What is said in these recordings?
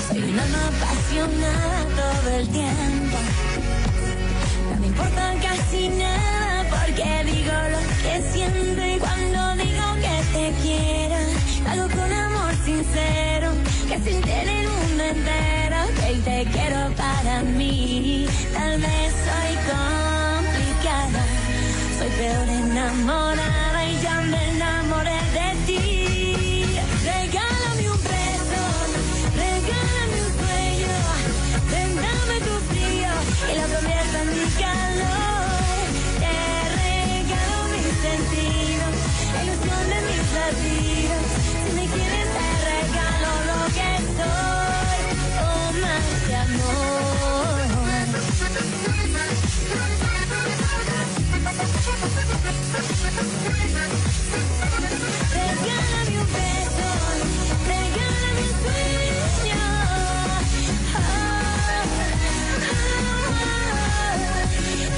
Soy un alma apasionada todo el tiempo. No me importa casi nada porque digo lo que siento y cuando digo que te quiero, lo hago con amor sincero, que siente en el mundo entero que te quiero para mí. Tal vez soy complicada, soy peor enamorada y ya me enamoré de ti. Regálame un beso, regálame un sueño, dame tu frío y lo convierto en mi calor. Te regalo mis sentidos, la ilusión de mis latidos. Si me quieres te regalo lo que soy, oh más que amor. Regálame un beso, regálame un sueño.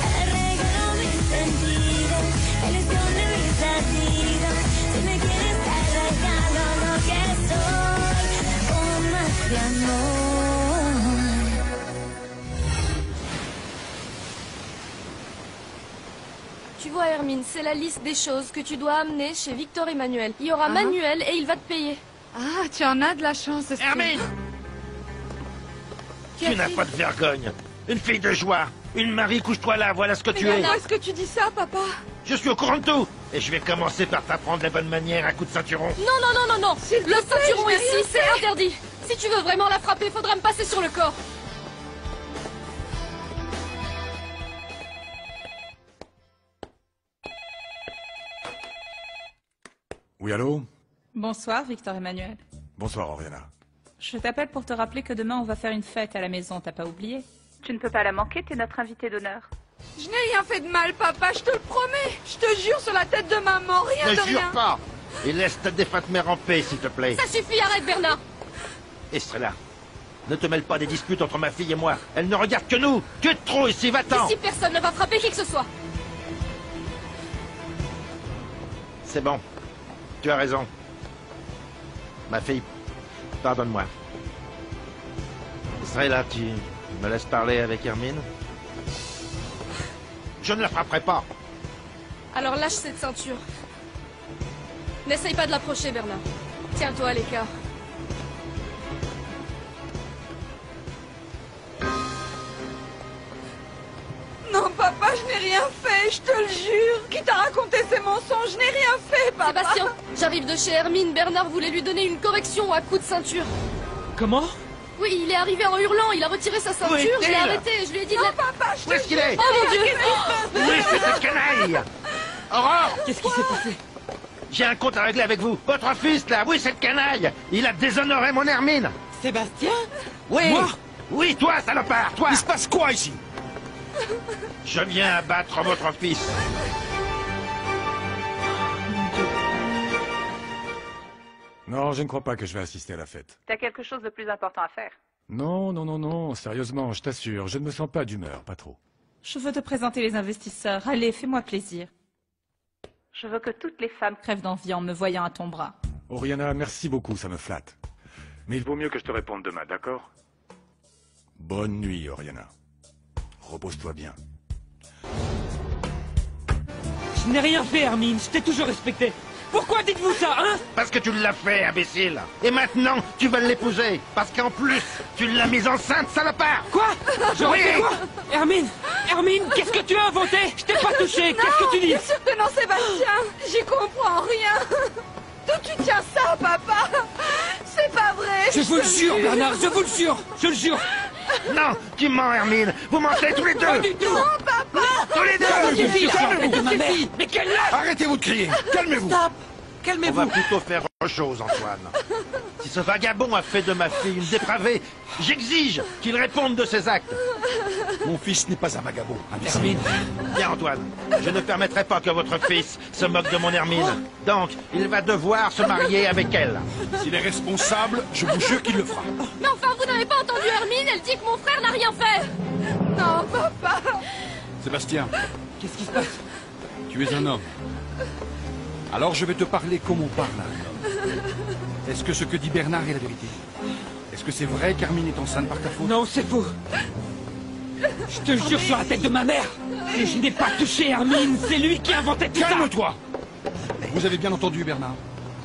Te regalo mis sentidos, la ilusión de mis latidos. Si me quieres te regalo lo que soy, oh más que amor. Tu vois, Hermine, c'est la liste des choses que tu dois amener chez Victor Emmanuel. Il y aura Manuel et il va te payer. Ah, tu en as de la chance. Hermine! Tu n'as pas de vergogne. Une fille de joie. Une Marie, couche-toi là, voilà ce que tu es. Pourquoi est-ce que tu dis ça, papa? Je suis au courant de tout. Et je vais commencer par t'apprendre les bonnes manières à coups de ceinturon. Non, non, non, non, non. S'il te Le plaît, ceinturon je n'ai rien ici, c'est interdit. Si tu veux vraiment la frapper, faudra me passer sur le corps. Oui, allô? Bonsoir, Victor Emmanuel. Bonsoir, Oriana. Je t'appelle pour te rappeler que demain, on va faire une fête à la maison, t'as pas oublié? Tu ne peux pas la manquer, t'es notre invité d'honneur. Je n'ai rien fait de mal, papa, je te le promets. Je te jure sur la tête de maman, rien Ne de jure rien. pas. Et laisse ta défunte mère en paix, s'il te plaît. Ça suffit, arrête, Bernard. Estrella, ne te mêle pas des disputes entre ma fille et moi. Elle ne regarde que nous. Que de trop ici, va-t'en. Ici, personne ne va frapper qui que ce soit. C'est bon. Tu as raison. Ma fille, pardonne-moi. Estrella, tu me laisses parler avec Hermine? Je ne la frapperai pas. Alors lâche cette ceinture. N'essaye pas de l'approcher, Bernard. Tiens-toi à l'écart. Non, papa, je n'ai rien fait, je te le jure. Qui t'a raconté ces mensonges? Je n'ai rien fait, papa. Sébastien, j'arrive de chez Hermine. Bernard voulait lui donner une correction à coups de ceinture. Comment? Oui, il est arrivé en hurlant, il a retiré sa ceinture, est-il? je l'ai arrêté, je lui ai dit de Non, la... papa, je te Où est-ce qu'il est? Oh mon Dieu! Où est cette canaille? Aurore! Qu'est-ce qui s'est passé? J'ai un compte à régler avec vous. Votre fils, là, oui, cette canaille. Il a déshonoré mon Hermine. Sébastien? Oui. Moi? Oui, toi, salopard, toi. Il se passe quoi ici? Je viens abattre votre fils. Non, je ne crois pas que je vais assister à la fête. T'as quelque chose de plus important à faire. Non, non, non, non, sérieusement, je t'assure, je ne me sens pas d'humeur, pas trop. Je veux te présenter les investisseurs. Allez, fais-moi plaisir. Je veux que toutes les femmes crèvent d'envie en me voyant à ton bras. Oriana, merci beaucoup, ça me flatte. Mais il vaut mieux que je te réponde demain, d'accord? Bonne nuit, Oriana. Repose-toi bien. Je n'ai rien fait, Hermine, je t'ai toujours respecté. Pourquoi dites-vous ça, hein? Parce que tu l'as fait, imbécile. Et maintenant, tu vas l'épouser. Parce qu'en plus, tu l'as mise enceinte, salopard. Quoi? J'aurais Oui. fait quoi? Hermine, qu'est-ce que tu as inventé? Je t'ai pas touché, qu'est-ce que tu dis? Bien sûr que non, Sébastien. J'y comprends rien. D'où tu tiens ça, papa? C'est pas vrai. Je vous le jure, Bernard, je vous le jure, je le jure. Non, tu mens, Hermine. Vous mentez tous les deux. Pas du tout. Non, papa. Tous les Ça deux. suffit, arrête de ma mère. Mais quelle lâche! Arrêtez-vous de crier! Calmez-vous! Stop! On va Calmez-vous. plutôt faire autre chose, Antoine. Si ce vagabond a fait de ma fille une dépravée, j'exige qu'il réponde de ses actes. Mon fils n'est pas un vagabond, imbécile. Hermine, Bien, Antoine, je ne permettrai pas que votre fils se moque de mon Hermine. Donc, il va devoir se marier avec elle. S'il est responsable, je vous jure qu'il le fera. Mais enfin, vous n'avez pas entendu Hermine, Elle dit que mon frère n'a rien fait. Non, papa. Sébastien, Qu'est-ce qui se passe? tu es un homme. Alors je vais te parler comme on parle à un homme. Est-ce que ce que dit Bernard est la vérité? Est-ce que c'est vrai qu'Hermine est enceinte par ta faute? Non, c'est faux. Je te jure sur la tête de ma mère. Et je n'ai pas touché Hermine. C'est lui qui a inventé tout ça. Calme-toi! Vous avez bien entendu, Bernard.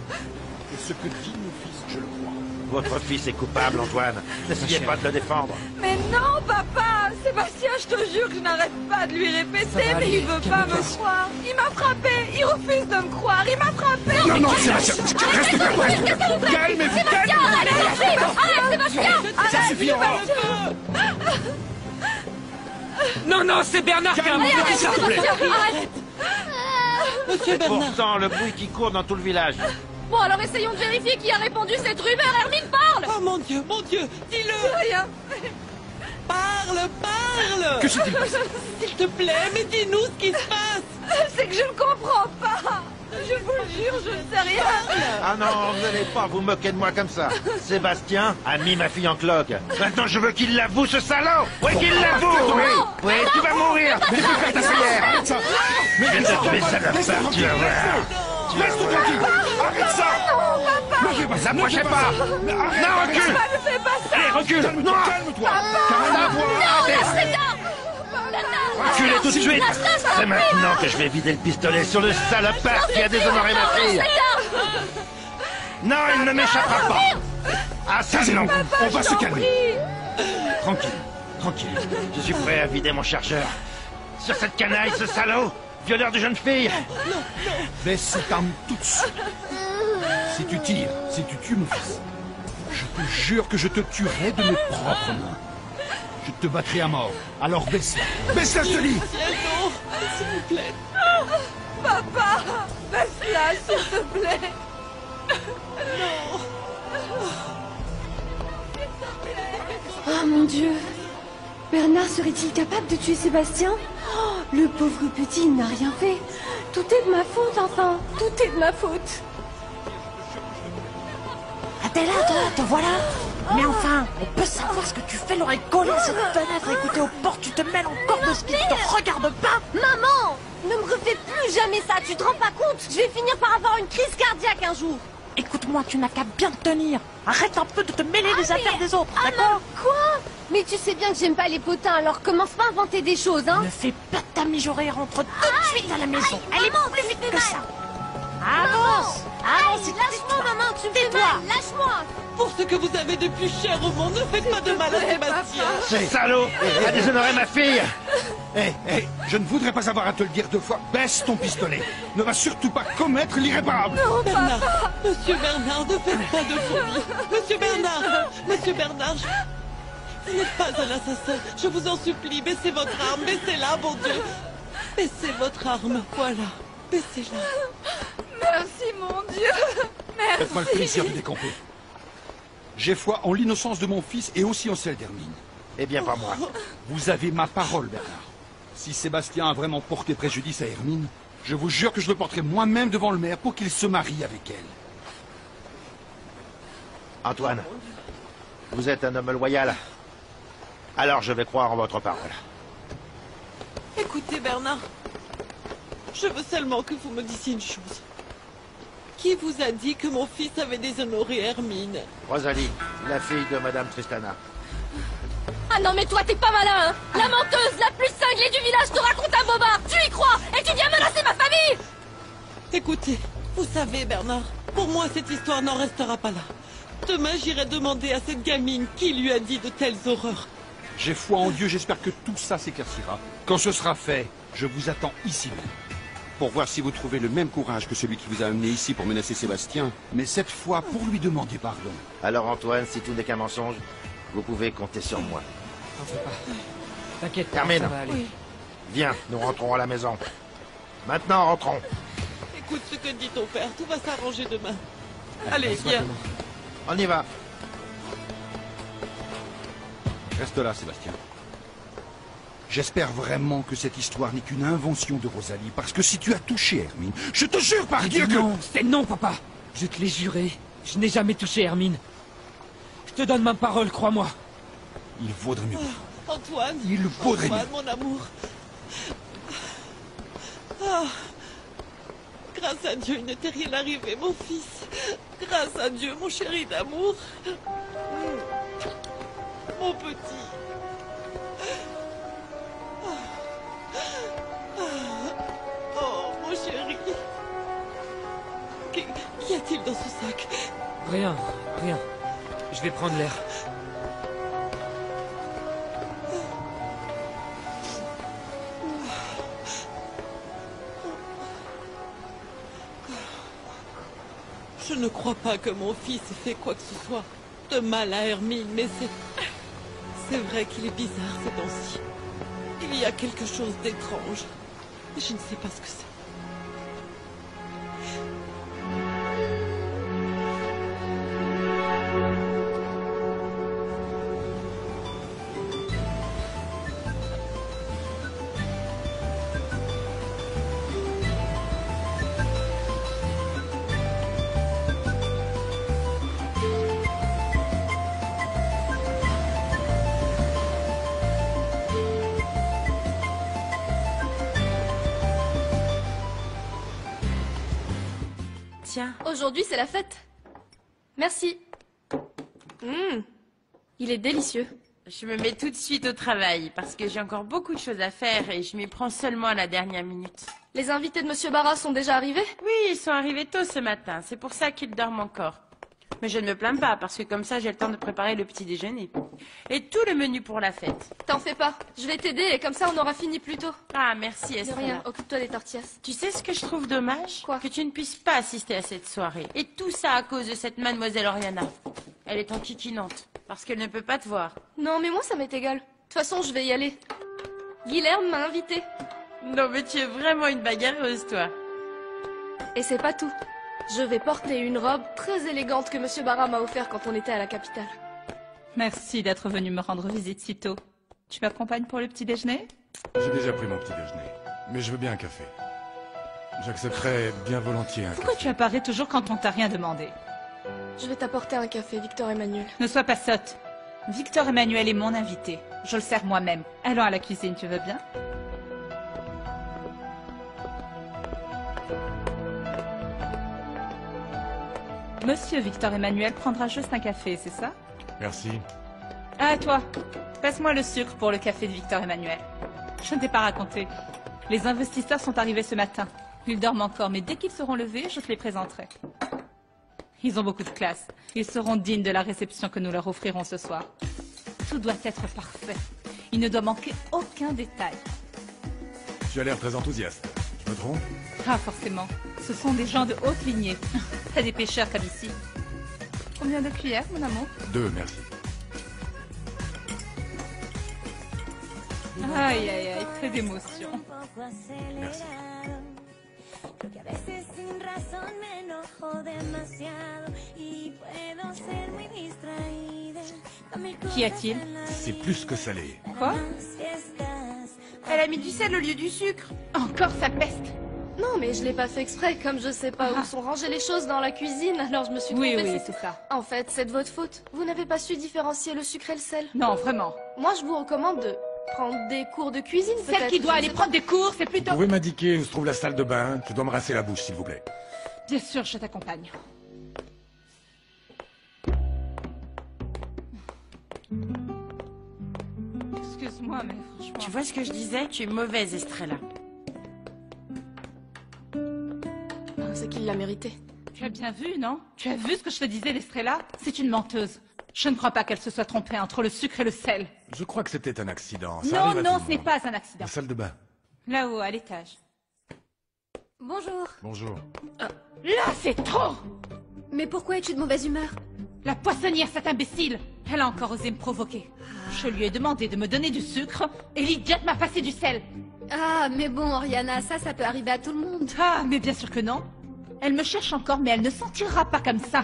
Et ce que dit mon fils, je le crois. Votre fils est coupable, Antoine. N'essayez pas de le défendre. Mais non, papa. Sébastien, je te jure que je n'arrête pas de lui répéter, mais il veut pas me croire. Il m'a frappé. Il refuse de me croire. Il m'a frappé. Non, non, Sébastien! Reste calme, reste! Calmez-vous, calmez-vous! Arrête, Sébastien. Ça suffit, Aurore! Non, non, c'est Bernard qui a inventé tout ça. Arrête. Monsieur Et pourtant, le bruit qui court dans tout le village. Bon, alors essayons de vérifier qui a répandu cette rumeur. Hermine, parle. Oh mon Dieu, dis-le! Rien. Parle! Que s'est-il passé? S'il te plaît, mais dis-nous ce qui se passe! C'est que je ne comprends pas. Je vous le jure, je ne sais rien. Ah non, vous n'allez pas vous moquer de moi comme ça. Sébastien a mis ma fille en cloque. Maintenant, je veux qu'il l'avoue, ce salaud. Oui, qu'il l'avoue. Oui, tu vas mourir. Tu peux faire ta salaire. Arrête ça! Je vais te tuer, salopard, tu vas voir. Laisse-toi tranquille! Arrête ça! Papa. Ne fais pas ça! N'approchez pas. Non, recule. Papa, ne fais pas ça. Allez, recule. Calme-toi! Calme-toi! T'as rien à voir! Arrêtez. Reculez tout de suite. C'est maintenant que je vais vider le pistolet sur le salopard qui a déshonoré ma fille. Non, il ne m'échappera pas. Ah, ça, C'est non. non! On va se calmer! Tranquille, tranquille. Je suis prêt à vider mon chargeur. Sur cette canaille, ce salaud, violeur de jeune fille. Baisse cette arme tout de suite. Si tu tires, si tu tues mon fils, je te jure que je te tuerai de mes propres mains. Je te battrai à mort. Alors baisse-la. Baisse-la, je te dis! Non, s'il vous plaît. Papa, baisse-la, s'il te plaît. Oh mon Dieu. Bernard serait-il capable de tuer Sébastien? Oh, le pauvre petit, il n'a rien fait. Tout est de ma faute, enfin. Tout est de ma faute. Ah, t'es là, toi, te voilà. Mais enfin, on peut savoir ce que tu fais l'oreille collée à cette fenêtre, écoutez aux portes, tu te mêles encore de ce qui ne te regarde pas. Maman, ne me refais plus jamais ça, tu te rends pas compte? Je vais finir par avoir une crise cardiaque un jour. Écoute-moi, tu n'as qu'à bien te tenir. Arrête un peu de te mêler des affaires des autres, d'accord? Quoi? Mais tu sais bien que j'aime pas les potins, alors commence pas à inventer des choses, hein? Ne fais pas ta mijaurée, rentre tout de suite à la maison. Elle est plus vite que ça. Avance! Avance, Lâche-moi, maman, tu me fais mal, lâche-moi! Pour ce que vous avez de plus cher au monde, ne faites pas de mal à Sébastien. Ce salaud a déshonoré ma fille. Hé, je ne voudrais pas avoir à te le dire 2 fois. Baisse ton pistolet. Ne va surtout pas commettre l'irréparable. Bernard, Monsieur Bernard, ne faites pas de folie. Monsieur Bernard, vous n'êtes pas un assassin. Je vous en supplie, baissez votre arme, baissez-la, bon Dieu. Baissez votre arme, voilà. Baissez-la. Merci, mon Dieu. Faites-moi le plaisir de décamper. J'ai foi en l'innocence de mon fils et aussi en celle d'Hermine. Eh bien, pas moi. Vous avez ma parole, Bernard. Si Sébastien a vraiment porté préjudice à Hermine, je vous jure que je le porterai moi-même devant le maire pour qu'il se marie avec elle. Antoine, vous êtes un homme loyal. Alors je vais croire en votre parole. Écoutez, Bernard, je veux seulement que vous me disiez une chose. Qui vous a dit que mon fils avait déshonoré Hermine? Rosalie, la fille de Madame Tristana. Ah non mais toi t'es pas malin, hein? La menteuse la plus cinglée du village te raconte un bobard. Tu y crois et tu viens menacer ma famille. Écoutez, vous savez, Bernard, pour moi cette histoire n'en restera pas là. Demain j'irai demander à cette gamine qui lui a dit de telles horreurs. J'ai foi en Dieu, j'espère que tout ça s'éclaircira. Quand ce sera fait, je vous attends ici même. Pour voir si vous trouvez le même courage que celui qui vous a amené ici pour menacer Sébastien, mais cette fois pour lui demander pardon. Alors Antoine, si tout n'est qu'un mensonge, vous pouvez compter sur moi. T'en fais pas. T'inquiète pas, Carmine. ça va aller. Oui. Viens, nous rentrons à la maison. Maintenant, rentrons. Écoute ce que dit ton père, tout va s'arranger demain. Allez, viens. On y va. Reste là, Sébastien. J'espère vraiment que cette histoire n'est qu'une invention de Rosalie, parce que si tu as touché Hermine, je te jure par Dieu que... Non, c'est non, papa. Je te l'ai juré. Je n'ai jamais touché Hermine. Je te donne ma parole, crois-moi. Il vaudrait mieux. Antoine. Il vaudrait mieux. Antoine, mon amour. Ah. Grâce à Dieu, il ne t'est rien arrivé, mon fils. Grâce à Dieu, mon chéri d'amour. Mon petit. Oh, mon chéri. Qu'y a-t-il dans ce sac? Rien, rien. Je vais prendre l'air. Je ne crois pas que mon fils ait fait quoi que ce soit de mal à Hermine, mais c'est vrai qu'il est bizarre ces temps-ci. Il y a quelque chose d'étrange. Je ne sais pas ce que c'est. Tiens. Aujourd'hui, c'est la fête. Merci. Il est délicieux. Je me mets tout de suite au travail parce que j'ai encore beaucoup de choses à faire et je m'y prends seulement à la dernière minute. Les invités de Monsieur Barra sont déjà arrivés? Oui, ils sont arrivés tôt ce matin. C'est pour ça qu'ils dorment encore. Mais je ne me plains pas parce que comme ça, j'ai le temps de préparer le petit déjeuner. Et tout le menu pour la fête. T'en fais pas. Je vais t'aider et comme ça, on aura fini plus tôt. Ah, merci, De Estrella. rien, occupe-toi des tortillas. Tu sais ce que je trouve dommage? Quoi? Que tu ne puisses pas assister à cette soirée. Et tout ça à cause de cette mademoiselle Oriana. Elle est enquiquinante parce qu'elle ne peut pas te voir. Non, mais moi, ça m'est égal. De toute façon, je vais y aller. Guilherme m'a invité. Non, mais tu es vraiment une bagarreuse, toi. Et c'est pas tout. Je vais porter une robe très élégante que Monsieur Barra m'a offert quand on était à la capitale. Merci d'être venu me rendre visite si tôt. Tu m'accompagnes pour le petit déjeuner? J'ai déjà pris mon petit déjeuner, mais je veux bien un café. J'accepterais bien volontiers un Pourquoi café. tu apparais toujours quand on t'a rien demandé? Je vais t'apporter un café, Victor Emmanuel. Ne sois pas sotte. Victor Emmanuel est mon invité. Je le sers moi-même. Allons à la cuisine, tu veux bien? Monsieur Victor Emmanuel prendra juste un café, c'est ça? Merci. Ah, toi, passe-moi le sucre pour le café de Victor Emmanuel. Je ne t'ai pas raconté. Les investisseurs sont arrivés ce matin. Ils dorment encore, mais dès qu'ils seront levés, je te les présenterai. Ils ont beaucoup de classe. Ils seront dignes de la réception que nous leur offrirons ce soir. Tout doit être parfait. Il ne doit manquer aucun détail. Tu as l'air très enthousiaste. Je me trompe? Ah, forcément. Ce sont des gens de haute lignée. Pas des pêcheurs comme ici. Combien de cuillères, mon amour? 2, merci. Aïe, aïe, aïe, très d'émotion. Merci. Porque a veces sin razón me enojo demasiado y puedo ser muy distraída. Qu'y a-t-il? C'est plus que salé. Quoi? Elle a mis du sel au lieu du sucre. Encore sa peste. Non, mais je l'ai pas fait exprès. Comme je sais pas où sont rangées les choses dans la cuisine, alors je me suis Oui, trompée. oui, c'est ça. En fait, c'est de votre faute. Vous n'avez pas su différencier le sucre et le sel. Non, vraiment. Moi, je vous recommande de prendre des cours de cuisine, Celle peut-être. qui doit Je aller sais prendre pas. des cours, c'est Vous plutôt... pouvez m'indiquer où se trouve la salle de bain? Je dois me rincer la bouche, s'il vous plaît. Bien sûr, je t'accompagne. Excuse-moi, mais franchement... Tu vois ce que je disais? Tu es mauvaise, Estrella. C'est qu'il l'a mérité. Tu as bien vu, non? Tu as vu ce que je te disais, l'Estrella? C'est une menteuse. Je ne crois pas qu'elle se soit trompée entre le sucre et le sel. Je crois que c'était un accident. Ça Non, arrive à non, tout ce le n'est monde. pas un accident. La salle de bain. Là-haut, à l'étage. Bonjour. Bonjour. Là, c'est trop! Mais pourquoi es-tu de mauvaise humeur? La poissonnière, cette imbécile! Elle a encore osé me provoquer. Je lui ai demandé de me donner du sucre et l'idiote m'a passé du sel. Ah, mais bon, Oriana, ça peut arriver à tout le monde. Ah, mais bien sûr que non. Elle me cherche encore, mais elle ne s'en tirera pas comme ça.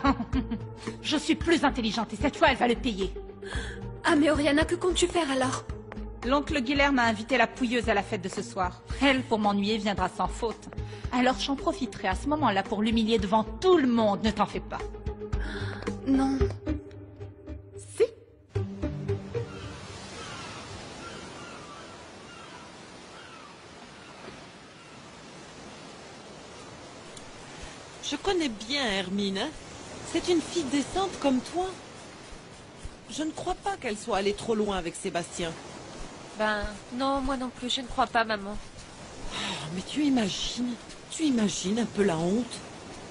Je suis plus intelligente et cette fois, elle va le payer. Ah, mais Oriana, que comptes-tu faire alors? L'oncle Guilherme a invité la pouilleuse à la fête de ce soir. Elle, pour m'ennuyer, viendra sans faute. Alors j'en profiterai à ce moment-là pour l'humilier devant tout le monde, ne t'en fais pas. Non. Si. Je connais bien Hermine, hein. C'est une fille décente comme toi. Je ne crois pas qu'elle soit allée trop loin avec Sébastien. Ben, non, moi non plus, je ne crois pas, maman. Oh, mais tu imagines un peu la honte.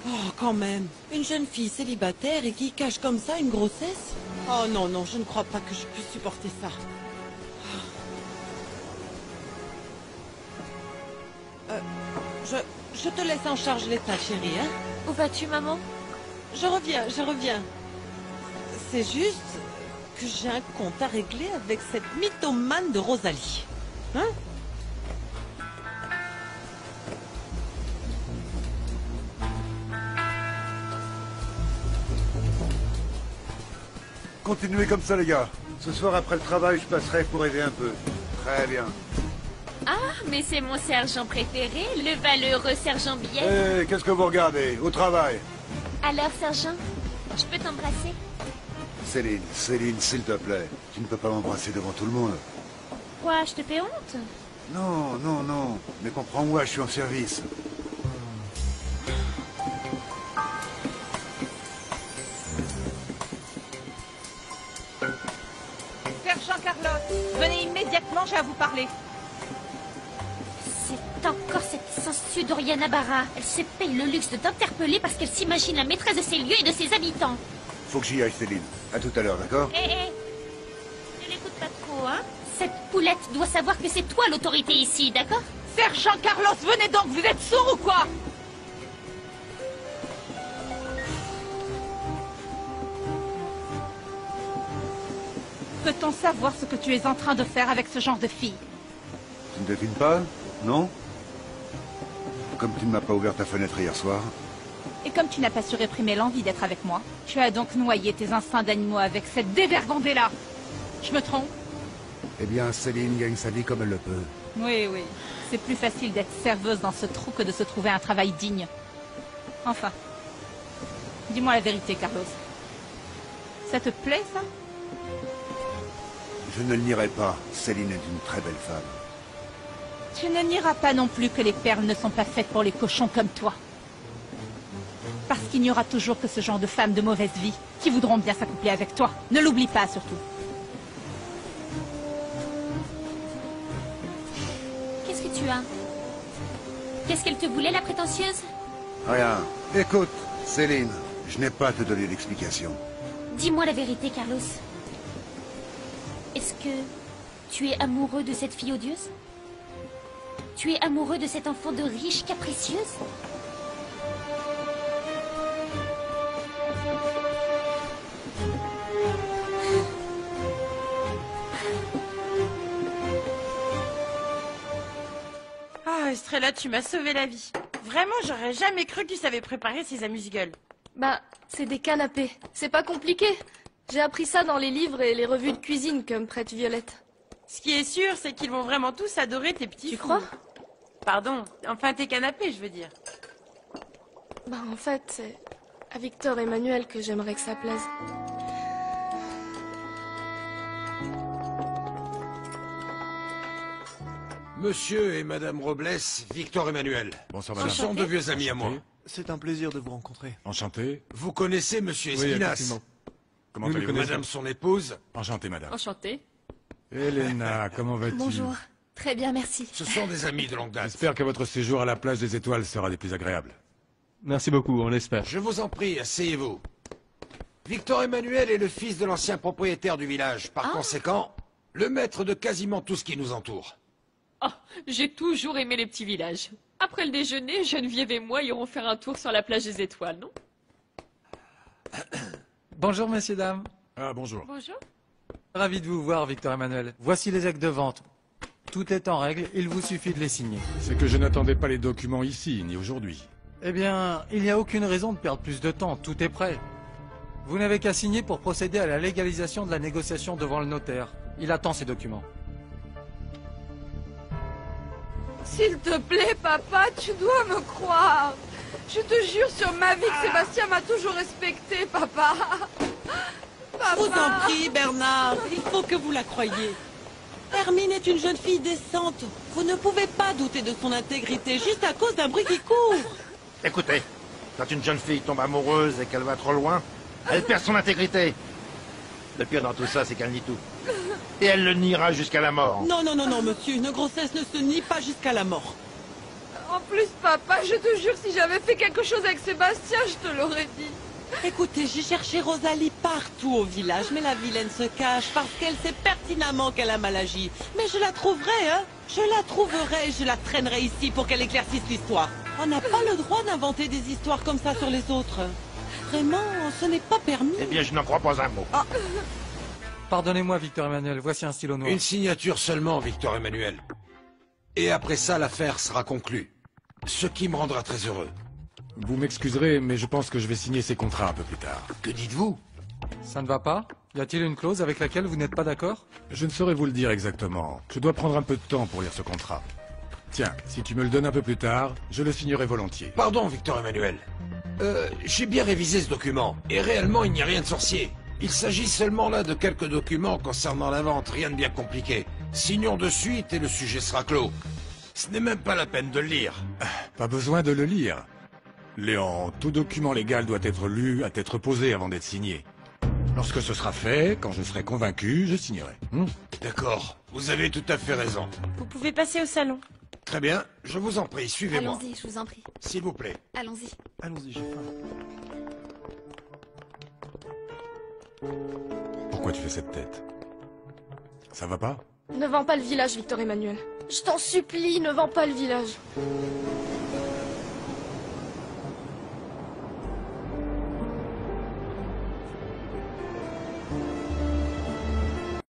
Oh, quand même, une jeune fille célibataire et qui cache comme ça une grossesse. Oh non, non, je ne crois pas que je puisse supporter ça. Je te laisse en charge l'état, chérie, hein? Où vas-tu, maman? Je reviens. C'est juste que j'ai un compte à régler avec cette mythomane de Rosalie. Hein? Continuez comme ça, les gars. Ce soir, après le travail, je passerai pour aider un peu. Très bien. Ah, mais c'est mon sergent préféré, le valeureux sergent Biel. Eh, qu'est-ce que vous regardez? Au travail. Alors, sergent, je peux t'embrasser? Céline, s'il te plaît. Tu ne peux pas m'embrasser devant tout le monde. Quoi, je te fais honte? Non. Mais comprends-moi, je suis en service. Sergent Carlos, venez immédiatement, j'ai à vous parler. C'est encore cette sangsue d'Oriana Barra. Elle se paye le luxe de t'interpeller parce qu'elle s'imagine la maîtresse de ces lieux et de ses habitants. Faut que j'y aille, Céline. À tout à l'heure, d'accord? Ne l'écoute pas trop, hein? Cette poulette doit savoir que c'est toi l'autorité ici, d'accord? Sergent Carlos, venez donc, vous êtes sourd ou quoi? Peut-on savoir ce que tu es en train de faire avec ce genre de fille? Tu ne devines pas? Non? Comme tu ne m'as pas ouvert ta fenêtre hier soir. Et comme tu n'as pas su réprimer l'envie d'être avec moi, tu as donc noyé tes instincts d'animaux avec cette dévergondée-là. Je me trompe? Eh bien, Céline gagne sa vie comme elle le peut. Oui. C'est plus facile d'être serveuse dans ce trou que de se trouver un travail digne. Enfin, dis-moi la vérité, Carlos. Ça te plaît, ça? Je ne le nierai pas. Céline est une très belle femme. Tu ne nieras pas non plus que les perles ne sont pas faites pour les cochons comme toi. Parce qu'il n'y aura toujours que ce genre de femmes de mauvaise vie qui voudront bien s'accoupler avec toi. Ne l'oublie pas, surtout. Qu'est-ce que tu as? Qu'est-ce qu'elle te voulait, la prétentieuse? Rien. Écoute, Céline, je n'ai pas à te donner d'explication. Dis-moi la vérité, Carlos. Est-ce que tu es amoureux de cette fille odieuse? Tu es amoureux de cet enfant de riche capricieuse? Ah, Estrella, tu m'as sauvé la vie. Vraiment, j'aurais jamais cru que tu savais préparer ces amuse-gueules. Bah, c'est des canapés. C'est pas compliqué. J'ai appris ça dans les livres et les revues de cuisine que me prête Violette. Ce qui est sûr, c'est qu'ils vont vraiment tous adorer tes petits Tu fours. crois? Pardon, enfin tes canapés, je veux dire. Bah, en fait, c'est à Victor Emmanuel que j'aimerais que ça plaise. Monsieur et Madame Robles, Victor Emmanuel. Bonsoir, madame. Ce sont de vieux amis à moi. C'est un plaisir de vous rencontrer. Enchanté. Vous connaissez Monsieur Oui, Espinas? effectivement. Comment Nous allez-vous, Madame son épouse? Enchanté, madame. Enchantée. Elena, comment vas-tu? Bonjour. Très bien, merci. Ce sont des amis de longue date. J'espère que votre séjour à la plage des Étoiles sera des plus agréables. Merci beaucoup, on l'espère. Je vous en prie, asseyez-vous. Victor Emmanuel est le fils de l'ancien propriétaire du village. Par conséquent, le maître de quasiment tout ce qui nous entoure. Oh, j'ai toujours aimé les petits villages. Après le déjeuner, Geneviève et moi irons faire un tour sur la plage des Étoiles, non? Bonjour, messieurs, dames. Ah, bonjour. Bonjour. Ravi de vous voir, Victor Emmanuel. Voici les actes de vente. Tout est en règle, il vous suffit de les signer. C'est que je n'attendais pas les documents ici, ni aujourd'hui. Eh bien, il n'y a aucune raison de perdre plus de temps, tout est prêt. Vous n'avez qu'à signer pour procéder à la légalisation de la négociation devant le notaire. Il attend ces documents. S'il te plaît, papa, tu dois me croire. Je te jure sur ma vie que Sébastien m'a toujours respecté, papa. Je vous en prie, Bernard, il faut que vous la croyiez. Hermine est une jeune fille décente. Vous ne pouvez pas douter de son intégrité juste à cause d'un bruit qui court. Écoutez, Quand une jeune fille tombe amoureuse et qu'elle va trop loin, elle perd son intégrité. Le pire dans tout ça, c'est qu'elle nie tout. Et elle le niera jusqu'à la mort. Non, non, non, non, monsieur, une grossesse ne se nie pas jusqu'à la mort. En plus, papa, je te jure, si j'avais fait quelque chose avec Sébastien, je te l'aurais dit. Écoutez, j'ai cherché Rosalie partout au village, mais la vilaine se cache parce qu'elle sait pertinemment qu'elle a mal agi. Mais je la trouverai, hein. Je la trouverai et je la traînerai ici pour qu'elle éclaircisse l'histoire. On n'a pas le droit d'inventer des histoires comme ça sur les autres. Vraiment, ce n'est pas permis. Eh bien, je n'en crois pas un mot. Ah. Pardonnez-moi, Victor Emmanuel, voici un stylo noir. Une signature seulement, Victor Emmanuel. Et après ça, l'affaire sera conclue. Ce qui me rendra très heureux. Vous m'excuserez, mais je pense que je vais signer ces contrats un peu plus tard. Que dites-vous? Ça ne va pas? Y a-t-il une clause avec laquelle vous n'êtes pas d'accord? Je ne saurais vous le dire exactement. Je dois prendre un peu de temps pour lire ce contrat. Tiens, si tu me le donnes un peu plus tard, je le signerai volontiers. Pardon, Victor Emmanuel. J'ai bien révisé ce document, et réellement, il n'y a rien de sorcier. Il s'agit seulement là de quelques documents concernant la vente, rien de bien compliqué. Signons de suite et le sujet sera clos. Ce n'est même pas la peine de le lire. Pas besoin de le lire. Léon, tout document légal doit être lu à tête reposée avant d'être signé. Lorsque ce sera fait, quand je serai convaincu, je signerai. D'accord, vous avez tout à fait raison. Vous pouvez passer au salon. Très bien, je vous en prie, suivez-moi. Allons-y, je vous en prie. S'il vous plaît. Allons-y. Allons-y, j'ai faim. Pourquoi tu fais cette tête? Ça va pas? Ne vends pas le village, Victor Emmanuel. Je t'en supplie, ne vends pas le village.